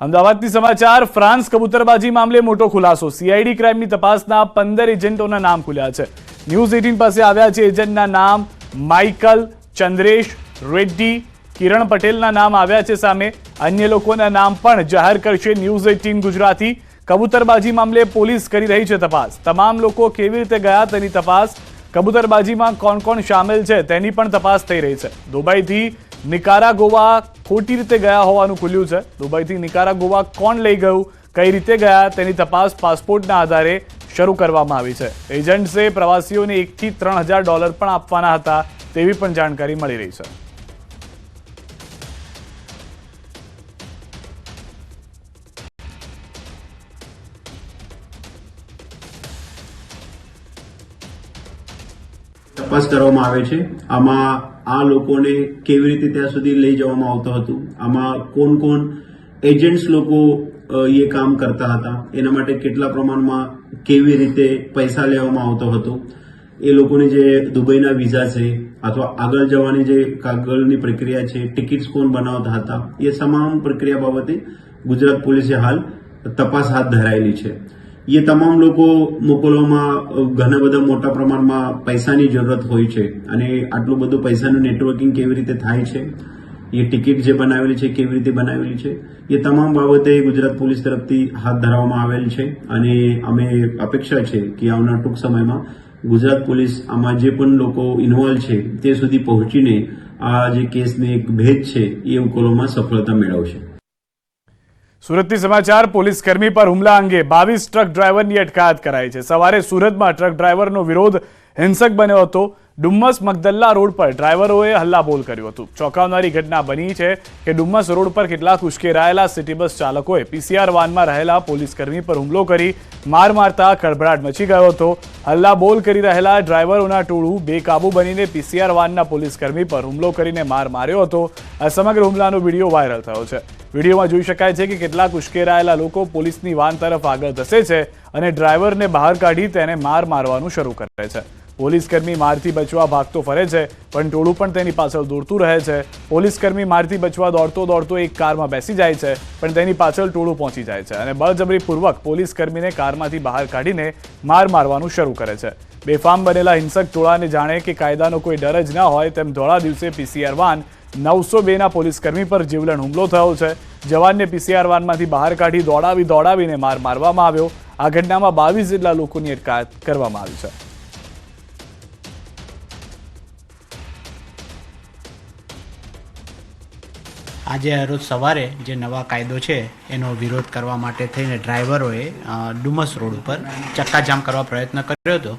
અમદાવાદથી સમાચાર ફ્રાન્સ કબૂતરબાજી મામલે મોટો ખુલાસો સીઆઈડી ક્રાઇમની તપાસના 15 એજન્ટોના નામ ખુલ્યા છે। ન્યૂઝ 18 પાસે આવ્યા છે એજન્ટના નામ માઇકલ ચંદ્રેશ રેડ્ડી કિરણ પટેલના નામ આવ્યા છે સામે અન્ય લોકોના નામ પણ જાહેર કરશે ન્યૂઝ 18 ગુજરાતી। કબૂતરબાજી મામલે પોલીસ કરી રહી છે તપાસ। તમામ લોકો કેવી રીતે ગયા તેની તપાસ, કબૂતરબાજીમાં કોણ કોણ શામેલ છે તેની પણ તપાસ થઈ રહી છે। દુબઈથી નિકારાગોવા ખોટી રીતે ગયા હોવાનું ખુલ્યું છે। દુબઈથી નિકારાગોવા કોણ લઈ ગયું, કઈ રીતે ગયા તેની તપાસ પાસપોર્ટના આધારે શરૂ કરવામાં આવી છે। એજન્ટ્સે પ્રવાસીઓને $1 થી $3,000 પણ આપવાના હતા તેવી પણ જાણકારી મળી રહી છે। તપાસ કરવામાં આવે છે। આમાં આ લોકોને કેવી રીતે ત્યાં સુધી લઈ જવામાં આવતો હતું, આમાં કોણ કોણ એજન્ટ્સ લોકો એ કામ કરતા હતા, એના માટે કેટલા પ્રમાણમાં કેવી રીતે પૈસા લેવામાં આવતો હતો, એ લોકોની જે દુબઈના વિઝા છે અથવા આગળ જવાની જે કાગળની પ્રક્રિયા છે, ટિકિટ્સ કોણ બનાવતા હતા, એ તમામ પ્રક્રિયા બાબતે ગુજરાત પોલીસે હાલ તપાસ હાથ ધરાયેલી છે। એ તમામ લોકો મોકલવામાં ઘણા બધા મોટા પ્રમાણમાં પૈસાની જરૂરત હોય છે અને આટલું બધું પૈસાનું નેટવર્કિંગ કેવી રીતે થાય છે, એ ટિકિટ જે બનાવેલી છે કેવી રીતે બનાવેલી છે, એ તમામ બાબતે ગુજરાત પોલીસ તરફથી હાથ ધરવામાં આવેલ છે અને અમે અપેક્ષા છે કે આવનાર ટૂંક સમયમાં ગુજરાત પોલીસ આમાં જે પણ લોકો ઇન્વોલ્વ છે તે સુધી પહોંચીને આ જે કેસને એક ભેદ છે એ ઉકેલવામાં સફળતા મેળવશે। સુરતથી સમાચાર પોલીસ કર્મી પર હુમલા અંગે 22 ટ્રક ડ્રાઈવરની અટકાયત કરાઈ છે। સવારે સુરતમાં ટ્રક ડ્રાઈવરનો વિરોધ હિંસક બન્યો હતો। ડુમ્મસ મગદલ્લા રોડ પર ડ્રાઈવરોએ હલ્લાબોલ કર્યું હતું। ચોંકાવનારી ઘટના બની છે કે ડુમ્મસ રોડ પર કેટલાક ઉશ્કેરાયેલા સિટી બસ ચાલકોએ પીસીઆર વાનમાં રહેલા પોલીસ કર્મી પર હુમલો કરી માર મારતા ખળભળાટ મચી ગયો હતો। હલ્લાબોલ કરી રહેલા ડ્રાઈવરોના ટોળું બેકાબુ બનીને પીસીઆર વાનના પોલીસ કર્મી પર હુમલો કરીને માર માર્યો હતો। આ સમગ્ર હુમલાનો વિડીયો વાયરલ થયો છે। વિડીયોમાં જોઈ શકાય છે કે કેટલાક ઉશ્કેરાયેલા લોકો પોલીસની વાન તરફ આગળ ધસે છે અને ડ્રાઈવરને બહાર કાઢી તેને માર મારવાનું શરૂ કરે છે। પોલીસકર્મી મારથી બચવા ભાગતો ફરે છે પણ ટોળું પણ તેની પાછળ દોડતું રહે છે। પોલીસકર્મી મારથી બચવા દોડતો એક કારમાં બેસી જાય છે પણ તેની પાછળ ટોળું પહોંચી જાય છે અને બળજબરીપૂર્વક પોલીસકર્મીને કારમાંથી બહાર કાઢીને માર મારવાનું શરૂ કરે છે। બેફામ બનેલા હિંસક ટોળાને જાણે કે કાયદાનો કોઈ ડર જ ના હોય તેમ ધોળા દિવસે પીસીઆર વાન 902ના પોલીસકર્મી પર જીવલેણ હુમલો થયો છે। જવાનને પીસીઆર વાનમાંથી બહાર કાઢી દોડાવીને માર મારવામાં આવ્યો। આ ઘટનામાં 22 જેટલા લોકોની અટકાયત કરવામાં આવી છે। આજે રોજ સવારે જે નવા કાયદો છે એનો વિરોધ કરવા માટે થઈને ડ્રાઈવરોએ ડુમસ રોડ ઉપર ચક્કાજામ કરવા પ્રયત્ન કર્યો હતો।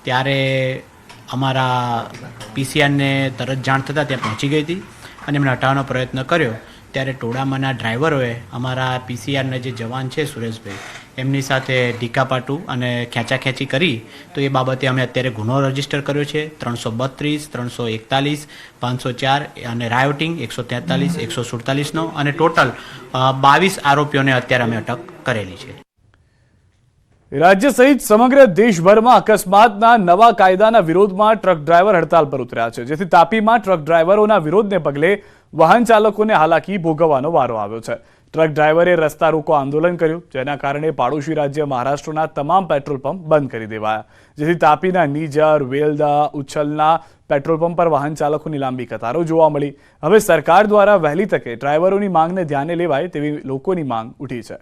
ત્યારે અમારા પીસીઆરને તરત જાણ થતાં ત્યાં પહોંચી ગઈ હતી અને એમને હટાવવાનો પ્રયત્ન કર્યો। ત્યારે ટોળામાંના ડ્રાઈવરોએ અમારા પીસીઆરના જે જવાન છે સુરેશભાઈ એમની સાથે ઢીકાપાટું અને ખેંચાખેંચી કરી તો એ બાબતે અમે અત્યારે ગુનો રજીસ્ટર કર્યો છે। 332, 341, 504 અને રાયોટિંગ 143, 147નો અને ટોટલ 22 આરોપીઓને અત્યારે અમે અટક કરેલી છે। રાજ્ય સહિત સમગ્ર દેશભરમાં અકસ્માતના નવા કાયદાના વિરોધમાં ટ્રક ડ્રાઈવર હડતાલ પર ઉતર્યા છે, જેથી તાપીમાં ટ્રક ડ્રાઈવરોના વિરોધને પગલે વાહન ચાલકોને હાલાકી ભોગવવાનો વારો આવ્યો છે। ટ્રક ડ્રાઈવરે રસ્તા રોકો આંદોલન કર્યું, જેના કારણે પાડોશી રાજ્ય મહારાષ્ટ્રના તમામ પેટ્રોલ પંપ બંધ કરી દેવાયા, જેથી તાપીના નીજર, વેલદા, ઉચ્છલના પેટ્રોલ પંપ પર વાહન ચાલકોની લાંબી કતારો જોવા મળી। હવે સરકાર દ્વારા વહેલી તકે ડ્રાઈવરોની માંગને ધ્યાને લેવાય તેવી લોકોની માંગ ઉઠી છે।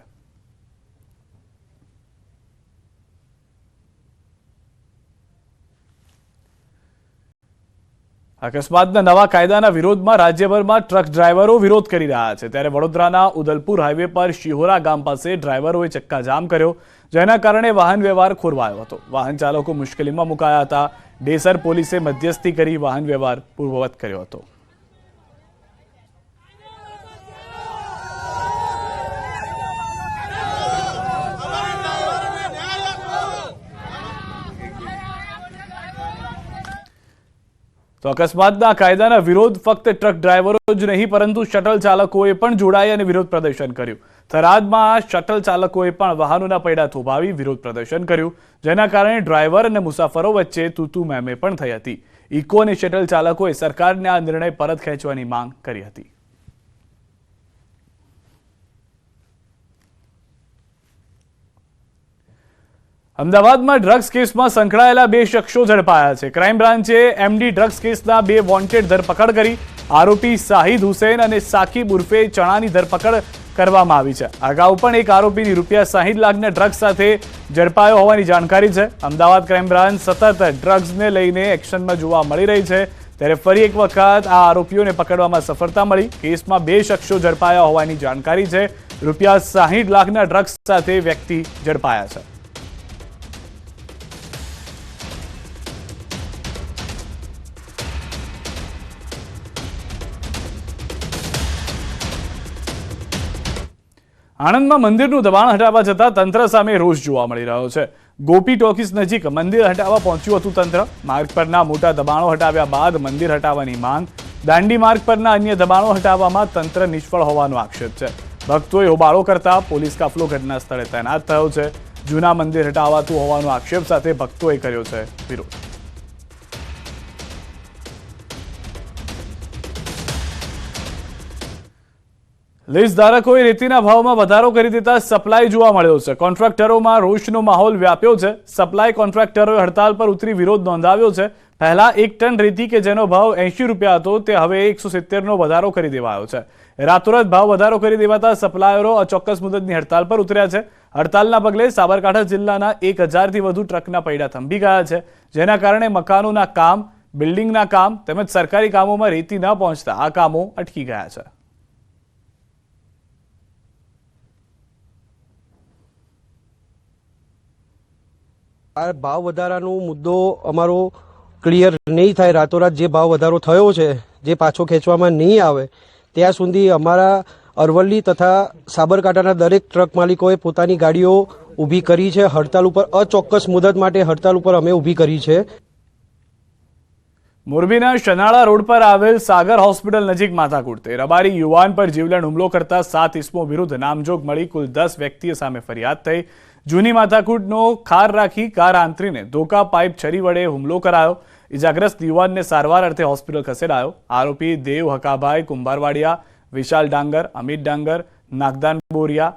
અકસ્માતના નવા કાયદાના વિરોધમાં રાજ્યભરમાં ટ્રક ડ્રાઈવરો વિરોધ કરી રહ્યા છે, ત્યારે વડોદરાના ઉદલપુર હાઈવે પર શિહોરા ગામ પાસે ડ્રાઈવરોએ ચક્કાજામ કર્યો, જેના કારણે વાહન વ્યવહાર ખોરવાયો હતો। વાહન ચાલકો મુશ્કેલીમાં મુકાયા હતા। ડેસર પોલીસે મધ્યસ્થી કરી વાહન વ્યવહાર પૂર્વવત કર્યો હતો। તો અકસ્માતના કાયદાના વિરોધ ફક્ત ટ્રક ડ્રાઈવરો જ નહીં પરંતુ શટલ ચાલકોએ પણ જોડાઈ અને વિરોધ પ્રદર્શન કર્યું। થરાદમાં શટલ ચાલકોએ પણ વાહનોના પૈડા થોભાવી વિરોધ પ્રદર્શન કર્યું, જેના કારણે ડ્રાઈવર અને મુસાફરો વચ્ચે તૂતુ મેમે પણ થઈ હતી। ઇકો અને શટલ ચાલકોએ સરકારને આ નિર્ણય પરત ખેંચવાની માંગ કરી હતી। અમદાવાદમાં ડ્રગ્સ કેસમાં સંકળાયેલા 2 શખ્સો ઝડપાયા છે. ક્રાઇમ બ્રાન્ચે એમડી ડ્રગ્સ કેસના 2 વોન્ટેડ ધરપકડ કરી. આરોપી શાહિદ હુસૈન અને સાકિબ ઉર્ફે ચણાની ધરપકડ કરવામાં આવી છે. અગાઉ પણ એક આરોપીની ₹60 લાખના ડ્રગ્સ સાથે ઝડપાયો હોવાની જાણકારી છે. અમદાવાદ ક્રાઇમ બ્રાન્ચ સતત ડ્રગ્સને લઈને એક્શનમાં જોવા મળી રહી છે, ત્યારે ફરી એક વખત આ આરોપીઓને પકડવામાં સફળતા મળી. કેસમાં 2 શખ્સો ઝડપાયા હોવાની જાણકારી છે. ₹60 લાખના ડ્રગ્સ સાથે વ્યક્તિ ઝડપાયા છે. આણંદમાં મંદિરનું દબાણ હટાવવા જતાં તંત્ર સામે રોષ જોવા મળી રહ્યો છે. ગોપી ટોકીઝ નજીક મંદિર હટાવવા પહોંચ્યું હતું તંત્ર. માર્ગ પરના મોટા દબાણો હટાવ્યા બાદ મંદિર હટાવવાની માંગ. દાંડી માર્ગ પરના અન્ય દબાણો હટાવવામાં તંત્ર નિષ્ફળ હોવાનો આક્ષેપ છે. ભક્તોએ હોબાળો કરતા પોલીસ કાફલો ઘટના સ્થળે તૈનાત થયો છે. જૂના મંદિર હટાવાતું હોવાનો આક્ષેપ સાથે ભક્તોએ કર્યો છે વિરોધ. લીઝ ધારકોએ રેતીના ભાવમાં વધારો કરી દેતા સપ્લાય જોવા મળ્યો છે. કોન્ટ્રાક્ટરોમાં રોષનો માહોલ વ્યાપ્યો છે. સપ્લાય કોન્ટ્રાક્ટરોએ હડતાલ પર ઉતરી વિરોધ નોંધાવ્યો છે. પહેલા 1 ટન રેતી કે જેનો ભાવ ₹80 હતો તે હવે 170નો વધારો કરી દેવાયો છે. રાતોરાત ભાવ વધારો કરી દેવાતા સપ્લાયરો અચોક્કસ મુદતની હડતાલ પર ઉતર્યા છે. હડતાલના પગલે સાબરકાંઠા જિલ્લાના 1000થી વધુ ટ્રકના પૈડા થંભી ગયા છે, જેના કારણે મકાનોના કામ, બિલ્ડિંગના કામ તેમજ સરકારી કામોમાં રેતી ન પહોંચતા આ કામો અટકી ગયા છે. આ ભાવ વધારાનો મુદ્દો અમારો ક્લિયર નહીં થાય, રાતોરાત જે ભાવ વધારો થયો છે જે પાછો ખેંચવામાં નહીં આવે ત્યાં સુધી અમારા અરવલ્લી તથા સાબરકાંઠાના દરેક ટ્રક માલિકોએ પોતાની ગાડીઓ ઊભી કરી છે. હડતાલ ઉપર અચોક્કસ મુદત માટે હડતાલ ઉપર અમે ઊભી કરી છે. મોરબીના શનાળા રોડ પર આવેલ સાગર હોસ્પિટલ નજીક માથાકૂટ. રબારી યુવાન પર જીવલેણ હુમલો કરતા 7 ઇસમો વિરુદ્ધ નામજોગ મળી કુલ 10 વ્યક્તિઓ સામે ફરિયાદ થઈ. જૂની માથાકૂટનો ખાર રાખી કાર આંતરીને ધોકા પાઇપ છરી વડે હુમલો કરાયો. ઇજાગ્રસ્ત યુવાનને સારવાર અર્થે હોસ્પિટલ ખસેડાયો. આરોપી દેવ હકાભાઈ કુંભારવાડિયા, વિશાલ ડાંગર, અમિત ડાંગર, નાગદાન બોરિયા,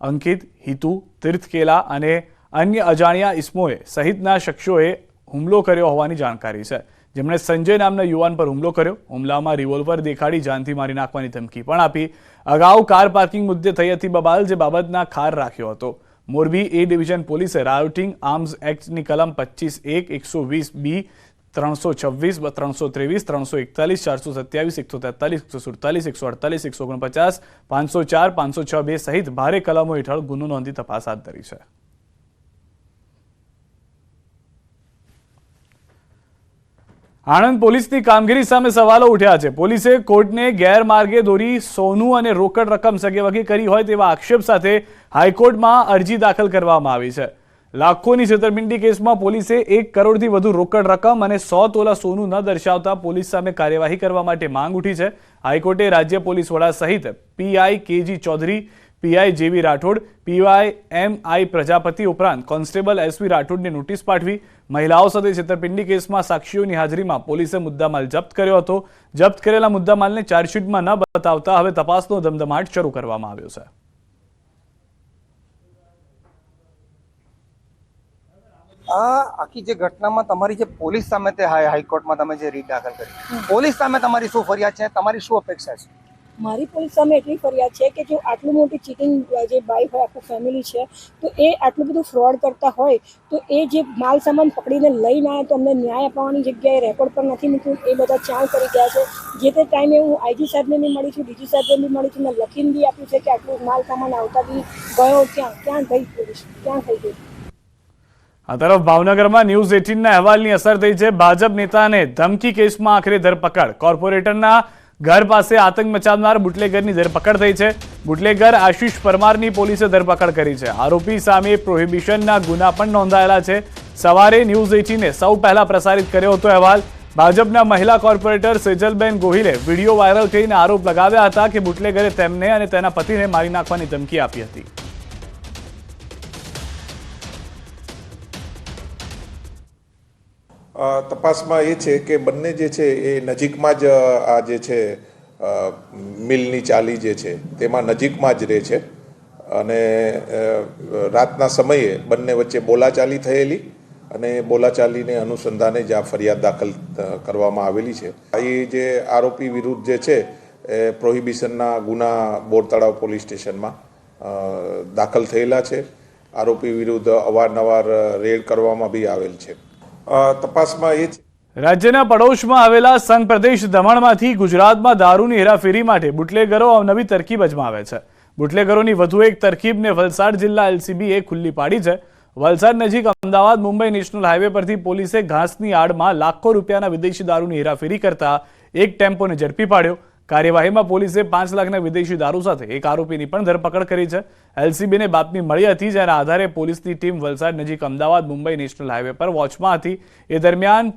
અંકિત, હિતુ, તીર્થકેલા અને અન્ય અજાણ્યા ઇસમોએ સહિતના શખ્સોએ હુમલો કર્યો હોવાની જાણકારી છે, જેમણે સંજય નામના યુવાન પર હુમલો કર્યો. હુમલામાં રિવોલ્વર દેખાડી જાનથી મારી નાખવાની ધમકી પણ આપી. અગાઉ કાર પાર્કિંગ મુદ્દે થઈ હતી બબાલ, જે બાબતના ખાર રાખ્યો હતો. મોરબી એ ડિવિઝન પોલીસે રાયોટિંગ આર્મ્સ એક્ટની કલમ 25(1), 120(b), 326, 323, 341, 427, 143, 147, 148, 149, 504, 506(2) સહિત ભારે કલમો હેઠળ ગુનો નોંધી તપાસ હાથ ધરી છે. આણંદ પોલીસની કામગીરી સામે સવાલો ઉઠ્યા છે. પોલીસે કોર્ટને ગેરમાર્ગે દોરી સોનું અને રોકડ રકમ સગેવગે કરી હોય તેવા આક્ષેપ સાથે હાઈકોર્ટમાં અરજી દાખલ કરવામાં આવી છે. લાખોની છેતરપિંડી કેસમાં પોલીસે 1 કરોડથી વધુ રોકડ રકમ અને 100 તોલા સોનું ન દર્શાવતા પોલીસ સામે કાર્યવાહી કરવા માટે માંગ ઉઠી છે. હાઈકોર્ટે રાજ્ય પોલીસ વડા સહિત પીઆઈ કેજી ચૌધરી, પીઆઈ જેવી રાઠોડ, પીઆઈ એમઆઈ પ્રજાપતિ ઉપરાંત કોન્સ્ટેબલ એસવી રાઠોડને નોટિસ પાઠવી. મહિલાઓ સાથે છેતરપિંડી કેસમાં સાક્ષીઓની હાજરીમાં પોલીસે મુદ્દામાલ જપ્ત કર્યો હતો. જપ્ત કરેલા મુદ્દામાલને ચાર્જશીટમાં ન બતાવતા હવે તપાસનો ધમધમાટ શરૂ કરવામાં આવ્યો છે. આ આખી જે ઘટનામાં તમારી જે પોલીસ સામે તે હાઈકોર્ટમાં તમે જે રીટ દાખલ કરી, પોલીસ સામે તમારી શું ફરિયાદ છે, તમારી શું અપેક્ષા છે? મારી પોલીસ સામે એટલી ફરિયાદ છે કે જો આટલું મોટી ચીટિંગ જે બાઈ હોય, આખું ફેમિલી છે, તો એ આટલું બધું ફ્રોડ કરતા હોય તો એ જે માલ સામાન પકડીને લઈને આવ્યા તો અમને ન્યાય અપાવવાની જગ્યાએ રેકોર્ડ પર નથી મૂક્યું. એ બધા ચાણ કરી ગયા છે. જે તે ટાઈમે હું આઈજી સાહેબને બી મળી છું, ડીજી સાહેબને બી મળી છું, મેં લખીને બી આપ્યું છે કે આટલું માલ સામાન આવતા બી ગયો ક્યાં ગઈ પોલીસ, ક્યાં થઈ ગઈ. આ તરફ ભાવનગરમાં ન્યૂઝ 18ના અહેવાલની અસર થઈ છે. ભાજપ નેતાને ધમકી કેસમાં આખરે ધરપકડ. કોર્પોરેટરના ઘર પાસે આતંક મચાવનાર બુટલેગરની ધરપકડ થઈ છે. બુટલેગર આશિષ પરમારની પોલીસે ધરપકડ કરી છે. આરોપી સામે પ્રોહિબિશનના ગુના પણ નોંધાયેલા છે. સવારે ન્યૂઝ 18એ સૌ પહેલા પ્રસારિત કર્યો હતો અહેવાલ. ભાજપના મહિલા કોર્પોરેટર સેજલબેન ગોહિલે વિડીયો વાયરલ કરીને આરોપ લગાવ્યા હતા કે બુટલેગરે તેમને અને તેના પતિને મારી નાખવાની ધમકી આપી હતી. તપાસમાં એ છે કે બંને જે છે એ નજીકમાં જ આ જે છે મિલની ચાલી જે છે તેમાં નજીકમાં જ રહે છે. અને રાતના સમયે બંને વચ્ચે બોલાચાલી થયેલી અને બોલાચાલીને અનુસંધાને જ આ ફરિયાદ દાખલ કરવામાં આવેલી છે. એ જે આરોપી વિરુદ્ધ જે છે એ પ્રોહિબિશનના ગુના બોરતળાવ પોલીસ સ્ટેશનમાં દાખલ થયેલા છે. આરોપી વિરુદ્ધ અવારનવાર રેડ કરવામાં બી આવેલ છે. તપાસમાં એ છે રાજ્યના પડોશમાં આવેલા સંઘ પ્રદેશ દમણમાંથી ગુજરાતમાં દારૂની હેરાફેરી માટે બુટલેગરો અવનવી તરકીબ અજમાવે છે. બુટલેગરોની વધુ એક તરકીબને વલસાડ જિલ્લા એલસીબીએ ખુલ્લી પાડી છે. વલસાડ નજીક અમદાવાદ મુંબઈ નેશનલ હાઈવે પરથી પોલીસે ઘાસની આડમાં લાખો રૂપિયાના વિદેશી દારૂની હેરાફેરી કરતા એક ટેમ્પોને ઝડપી પાડ્યો. કાર્યવાહીમાં પોલીસે 5 લાખના વિદેશી દારૂ સાથે એક આરોપીની પણ ધરપકડ કરી છે. એલસીબીને બાતમી મળી હતી, જેના આધારે પોલીસની ટીમ વલસાડ નજીક અમદાવાદ મુંબઈ નેશનલ હાઈવે પર વોચમાં હતી. એ દરમિયાન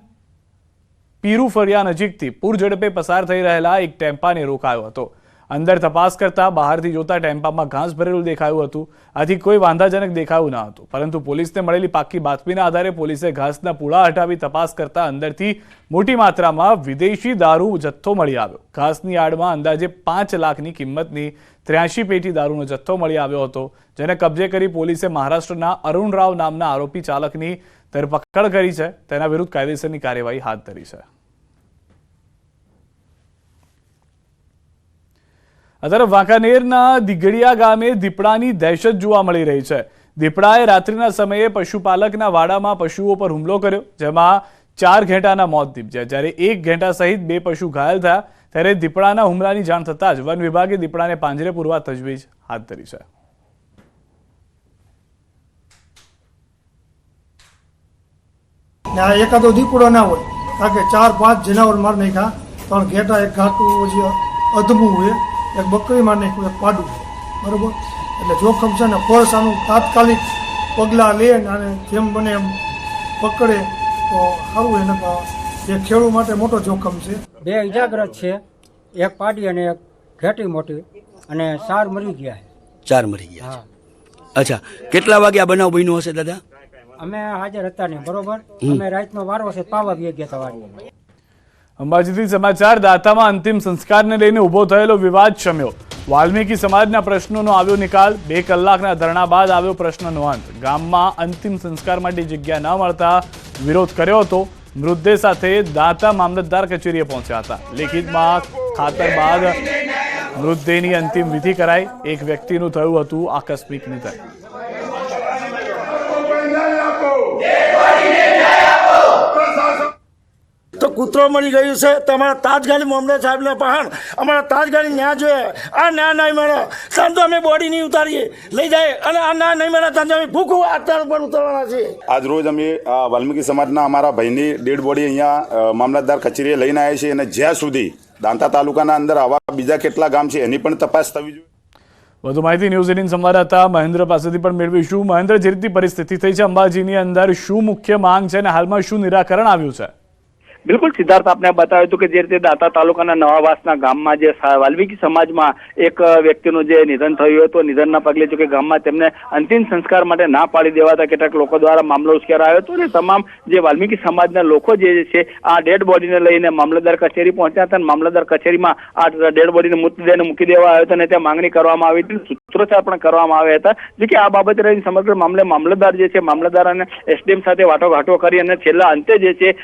પીરુ ફળિયા નજીકથી પૂર ઝડપે પસાર થઈ રહેલા એક ટેમ્પાને રોકાયો હતો. અંદર તપાસ કરતા બહારથી જોતા ટેમ્પામાં ઘાસ ભરેલું દેખાયું હતું. આથી કોઈ વાંધાજનક દેખાયું ન હતું, પરંતુ પોલીસને મળેલી પાક્કી બાતમીના આધારે પોલીસે ઘાસના પૂળા હટાવી તપાસ કરતા અંદરથી મોટી માત્રામાં વિદેશી દારૂ જથ્થો મળી આવ્યો. ઘાસની આડમાં અંદાજે 5 લાખની કિંમતની 83 પેટી દારૂનો જથ્થો મળી આવ્યો હતો, જેને કબજે કરી પોલીસે મહારાષ્ટ્રના અરુણ રાવ નામના આરોપી ચાલકની ધરપકડ કરી છે. તેના વિરુદ્ધ કાયદેસરની કાર્યવાહી હાથ ધરી છે. આ તરફ વાંકાનેરના દીગડિયા ગામે દીપડાની દહેશત જોવા મળી રહી છે. દીપડાએ રાત્રિના સમયે પશુપાલકના વાડામાં પશુઓ પર હુમલો કર્યો, જેમાં 4 ઘેટાના મોત નીપજ્યા, જ્યારે 1 ઘેટા સહિત 2 પશુ ઘાયલ થયા. ત્યારે દીપડાના હુમલાની જાણ થતાં જ વન વિભાગે દીપડાને પાંજરે પૂરવા તજવીજ હાથ ધરી છે. એકાદો દીપડો ના હોય, કારણ કે 4-5 જનાવર માર નાખ્યા, 3 ઘેટા, એક ઘાટું અધમું હોય, એક બકરી માર નાખ્યું, એક પાડું, બરોબર. એટલે જોખમ છે ને, પોલીસ આનું તાત્કાલિક પગલાં લે અને જેમ બને એમ પકડે તો સારું. એને એ ખેડૂત માટે મોટો જોખમ છે. 2 ઇજાગ્રસ્ત છે, એક પાડી અને એક ઘેટી મોટી, અને 4 મરી ગયા. 4 મરી ગયા. અચ્છા, કેટલા વાગે આ બનાવ બન્યો હશે દાદા? અમે હાજર હતા નહીં, બરોબર. અમે રાતનો વારો છે, પાવા ગયા ગયા સવારે. અંબાજીથી સમાચાર. દાતામાં અંતિમ સંસ્કારને લઈને ઉભો થયેલો વિવાદ શમ્યો. વાલ્મીકી સમાજના પ્રશ્નોનો આવ્યો નિકાલ. 2 કલાકના ધરણા બાદ આવ્યો પ્રશ્નનો અંત. ગામમાં અંતિમ સંસ્કાર માટે જગ્યા ન મળતા વિરોધ કર્યો હતો. મૃતદેહ સાથે દાતા મામલતદાર કચેરીએ પહોંચ્યા હતા. લેખિતમાં ખાતર બાદ મૃતદેહની અંતિમ વિધિ કરાઈ. એક વ્યક્તિનું થયું હતું આકસ્મિક નિધન. તો કૂતરો મળી ગયું છે, તમારા તાજગાડી મામલે સાહેબને પહાણ અમારા તાજગાડી ન્યા જોઈએ. આ ના નહીં મળે ત્યાં તો અમે બોડી નહીં ઉતારીએ, લઈ જાય, અને આ ના નહીં મળે ત્યાં અમે ભૂખું અત્યાર પર ઉતરવાના છીએ. આજ રોજ અમે વાલ્મીકી સમાજના અમારા ભાઈની ડેડ બોડી અહીંયા મામલતદાર કચેરીએ લઈને આવ્યા છીએ, અને જ્યાં સુધી દાંતા તાલુકાના અંદર આવા બીજા કેટલા ગામ છે એની પણ તપાસ થવી જોઈએ. વધુ માહિતી ન્યૂઝ 18 સંવાદદાતા મહેન્દ્ર પાસેથી પણ મેળવીશું. મહેન્દ્ર, જે રીતની પરિસ્થિતિ થઈ છે અંબાજીની અંદર, શું મુખ્ય માંગ છે અને હાલમાં શું નિરાકરણ આવ્યું છે? બિલકુલ સિદ્ધાર્થ, આપને બતાવ્યું હતું કે જે રીતે દાતા તાલુકાના નવાવાસના ગામમાં જે વાલ્મીકી સમાજમાં એક વ્યક્તિનું જે નિધન થયું હતું, નિધનના પગલે જો કે ગામમાં તેમને અંતિમ સંસ્કાર માટે ના પાડી દેવાતા કેટલાક લોકો દ્વારા મામલો ઉશ્કેરાયો હતો, અને તમામ જે વાલ્મીકી સમાજના લોકો જે છે આ ડેડ બોડીને લઈને મામલતદાર કચેરી પહોંચ્યા હતા. મામલતદાર કચેરીમાં આ ડેડ બોડીને મૃતદેહને મૂકી દેવા આવ્યો હતો અને ત્યાં માંગણી કરવામાં આવી હતી, સૂત્રોચ્ચાર પણ કરવામાં આવ્યા હતા. જો કે આ બાબતે રહીને સમગ્ર મામલે મામલતદાર જે છે, મામલતદાર અને એસડીએમ સાથે વાટાઘાટો કરી અને છેલ્લા અંતે જે છે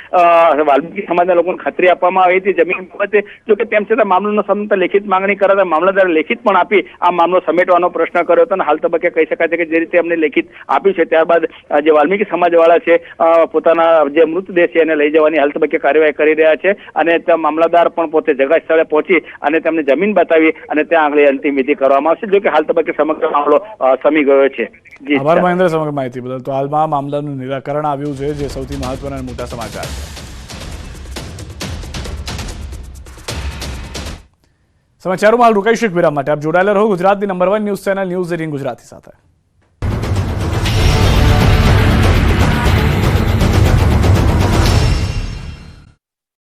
સમાજના લોકોને ખાતરી આપવામાં આવી હતી જમીન બાબતે. જો કે તેમ છતાં મામલાનો સંબંધ લેખિત માંગણી કરાતા મામલતદારે લેખિત પણ આપી આ મામલો સમેટવાનો પ્રશ્ન કર્યો હતો, અને હાલ તબક્કે કહી શકાય છે કે જે રીતે અમને લેખિત આપ્યું છે ત્યારબાદ જે વાલ્મીકી સમાજવાળા છે પોતાના જે મૃતદેહ છે એને લઈ જવાની હાલ તબક્કે કાર્યવાહી કરી રહ્યા છે, અને ત્યાં મામલતદાર પણ પોતે જગા સ્થળે પહોંચી અને તેમને જમીન બતાવી અને ત્યાં આગળ અંતિમ વિધિ કરવામાં આવશે. જો કે હાલ તબક્કે સમગ્ર મામલો સમી ગયો છે. આભાર મહેન્દ્ર સમગ્ર માહિતી બદલ. તો હાલમાં મામલાનું નિરાકરણ આવ્યું છે, જે સૌથી મહત્વના અને મોટા સમાચાર છે. સમાચારોમાં હાલ રોકાઈશું એક વિરામ માટે. આપ જોડાયેલા રહો ગુજરાતની number 1 news channel news 18 Gujarati સાથે.